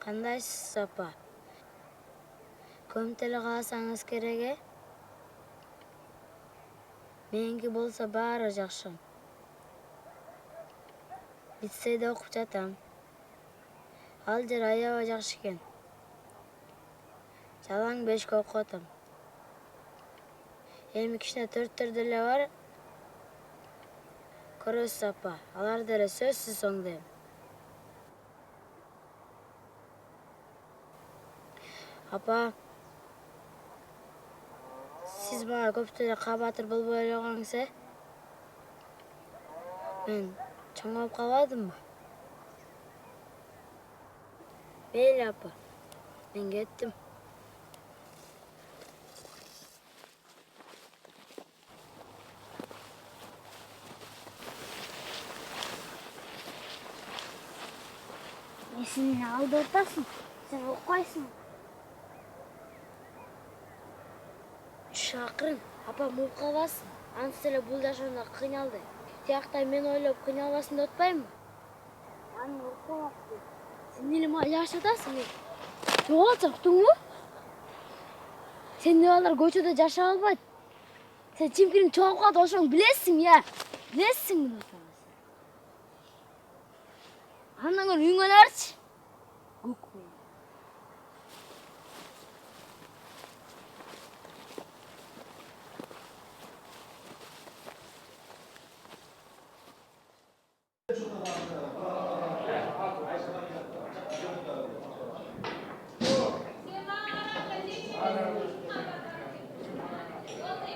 Kandaysiz apa? Көмтеле калсаңыз керек. Меники болсо баары жакшы. Лицейде окуп жатам. Ал жер аябай жакшы экен. Жалаң 5-ке окуп атам. Эми кичине 4-төр деле бар. Көрөсүз апа, алар деле сөзсүз оңдойм. Апа, siz bana köptele kabatır bulboy elegаңыз, Мен чоң болуп калбадымбы? Мейли апа, мен кеттим. Сен алдап атасың, сен окуйсың. Шакырын, апа муп калбасын. Ансы эле бул жашоонда кыйналды. Тиякта мен ойлоп кыйналбасын деп атпаймынбы? Аны окумак. Сен эле мага жакшы атасың. Жоголчу, уктуңбу? Сен балдар көчөдө жашап албайт. Сен чимкириң чогулуп калды, ошону билесиң, я? Билесиңби атаңыз? Андан көрө үйүңө барчы. Окуй.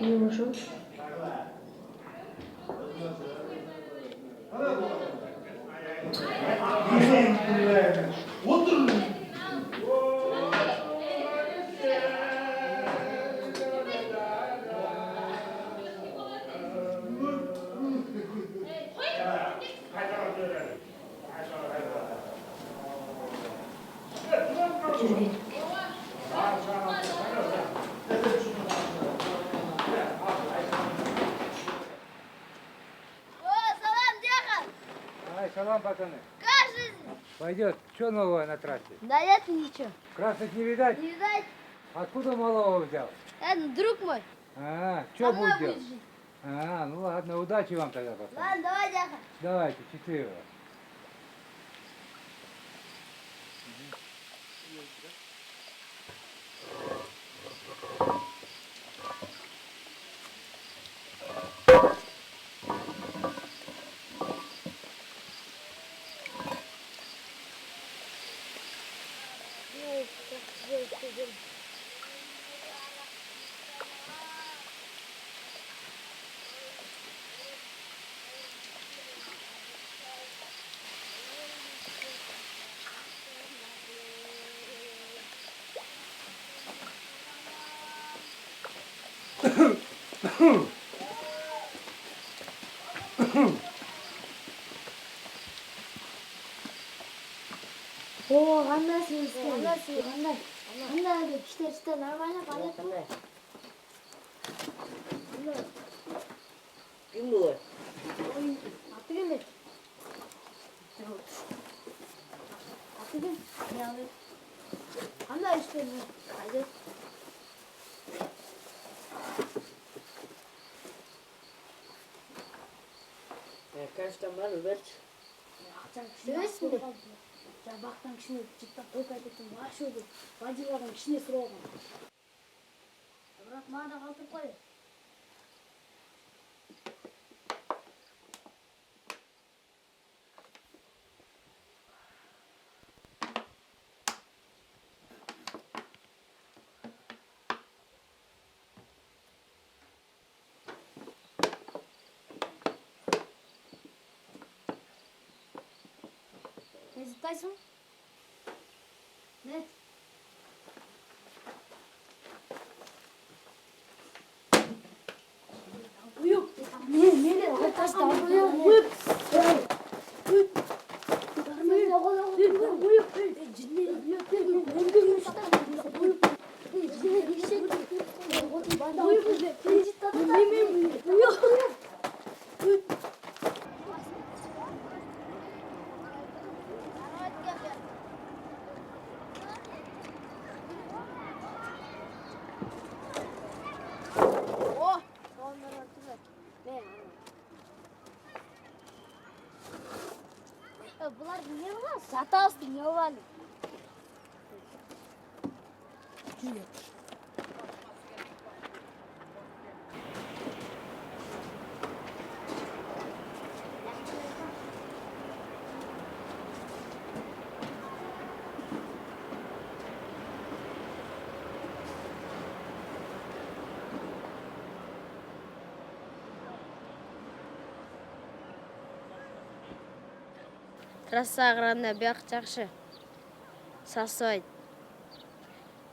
Не ошо? Салам, пацаны. Как жизнь? Пойдет. Что нового на трассе? Да нет ничего. Красных не видать? Не видать? Откуда малого взял? Это друг мой. Что Со мной будет делать? будет жить. Ну ладно, удачи вам тогда, пацаны. Ладно, давай, Дяха. Давайте, счастливо. О, кандайсың? Кандай? Кандай иштер нормально понятно? Ким булат? Ой, аты ким? Аты ким? Мыялы. Кандай иштер? Кайда? Kaçtan var Ömer? Акчаң кичинесиң деп. Жабактан кичине жыттап тойка кетtim. Башыбы, бажылардан кичине сураган. Бирок мага да калтырып кой. Ne zıplaysın? Ne? Uyuk. Ne? Arkadaşlar uyuk. Uyuk. Uyuk. Uyuk. Cinleri uyuk. Uyuk. Bular niye lan? Satası ne var? Трасса ағыранда бияқ жақшы. Сасывайды.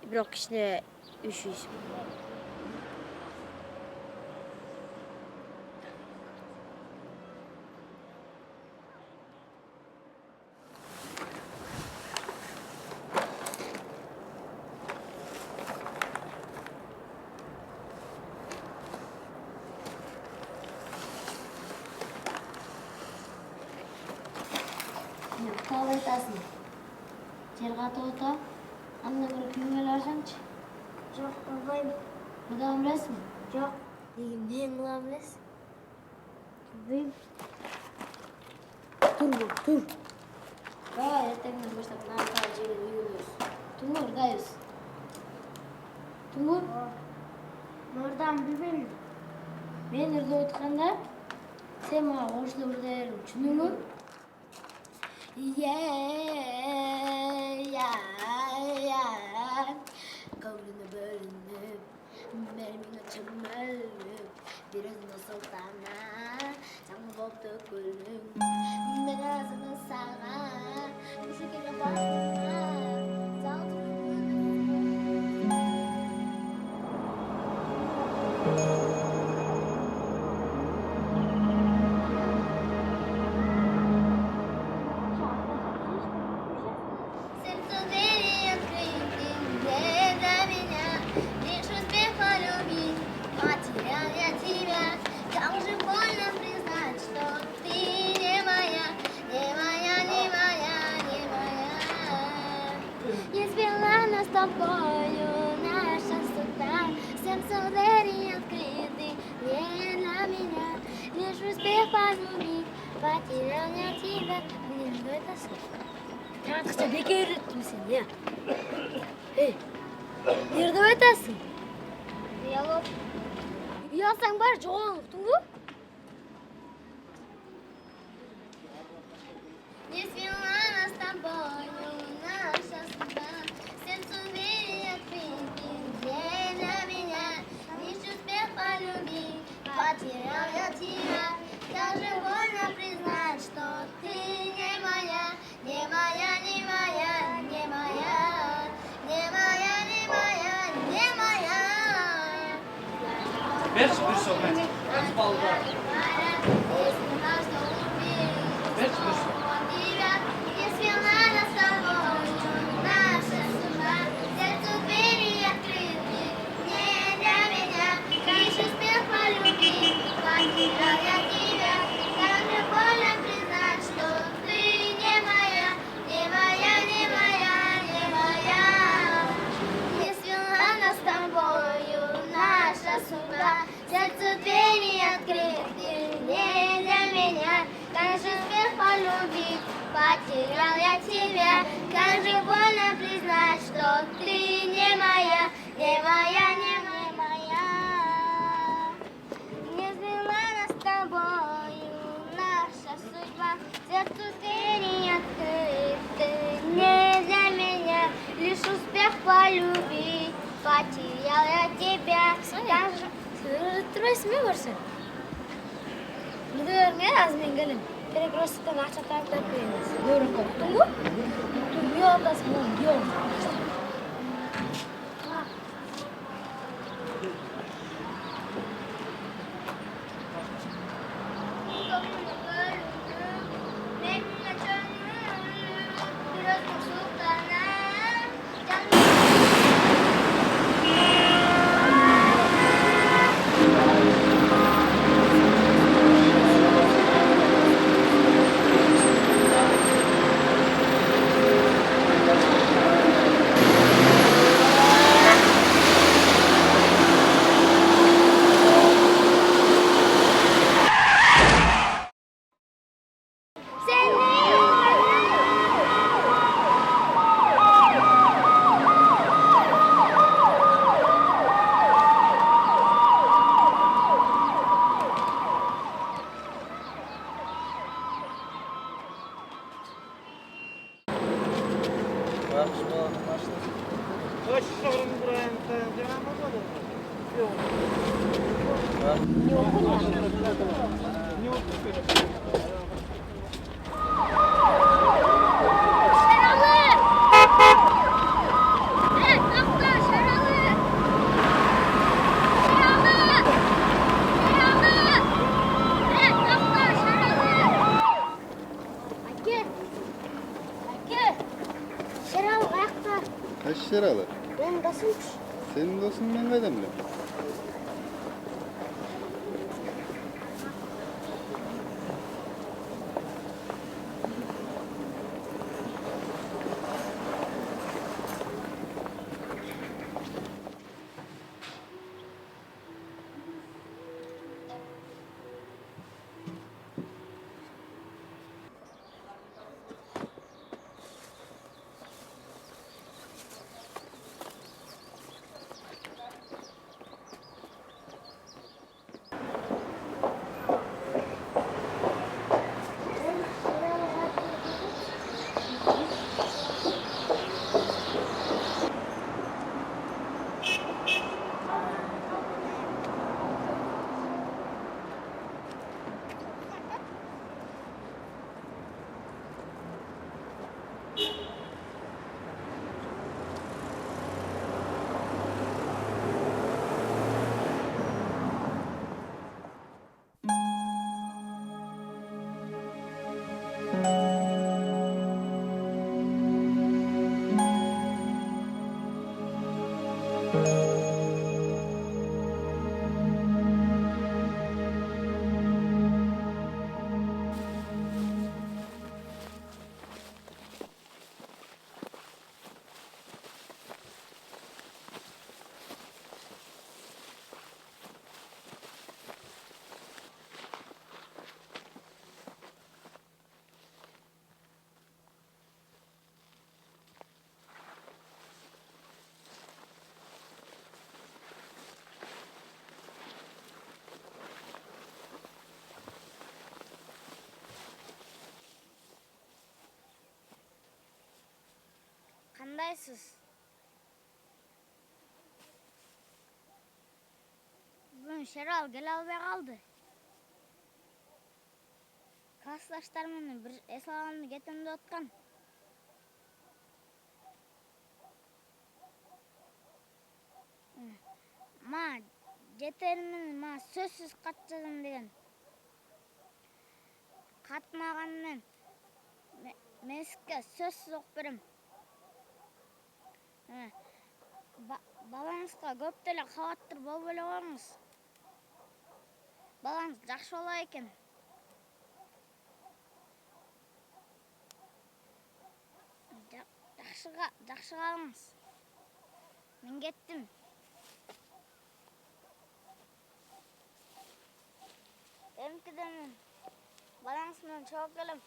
Бірақ кішіне үшейсің. Қалай айтасың? Жер қатып ота, анда бір күймел арсаңшы. Жоқ, қылбаймын. Бұдан білесің? Жоқ. Неге мен қылам білесің? Білмеймін. Тұр. Ертеңнен бастап нарқалы жерге үйілеміз. Тұңғыр, дайыз. Тұңғыр? Нұрдан білмеймін. Мен үрді отқанда, сен маған орысылы үрдерім. Түсіндің бе? Көңліне бөлініп, мермеңе чөміліп, березіңді сұлтана, жаңыл болыпты көлің. Мен азымы саған, үшігеге басына, тобою наша судьба, сердце двери открыты, не для меня, лишь успех полюбить, потерял я тебя. Блин, что это сын? Тартықша бекер үйреттім сен, я. Ей, нерді айтасың? Ұялып. Ұялсаң бар, жоғалыптың ғой? Не свела нас с тобою наша судьба. Сердцу двери открыты, не для меня. Лишь успех полюбить, потерял я тебя. Как же больно признать, что ты не моя, не моя, не моя, не моя, не моя, не моя, не моя. Берші бір соғын, өз балға. Берші бір соғын. Потерял я тебя, как же больно признать, что ты не моя, не моя, не моя, не моя. Не свела нас с тобою наша судьба, сердце двери открыты не для меня. Как же успех полюбить, потерял я тебя, как же больно признать, что ты не моя, не моя, не моя. Сердцу двери открыты не для меня, лишь успех полюбить, потерял я тебя. Как же... Тұрмайсың ба көрсең? Неге өрме азмен келім? Перекрестіктен ақша тартып келеміз. Көрін қоқтың ғой? Тұр, не алдасың ғой? Не алдасың? Tartışmaların başlasın. Kaç sorun buraya canım olmadı mı? Yok. Ne oldu? Şaralı! Evet, doktor Şaralı! Şaralı! Şaralı! Evet, doktor Şaralı! Ake! Ake! Şaralı ayakta. Kaç lira alır? Benim basınç. Senin dostun ben öyle mi? Qandaysiz? Bugün Şeral gel almay kaldı. Klassdaşlar meni bir eslaganды ketem dep atkan. Ma jetermini ma sözsüz katjadım degen. Katmagan men Meske sözsüz ok berem. Balаңызға көп деле кабаттыр болбой эле коюңуз. Балаңыз жакшы боло экен. Жакшы калыңыз. Мен кеттим. Эмкиден балаңыз менен чогуп келем.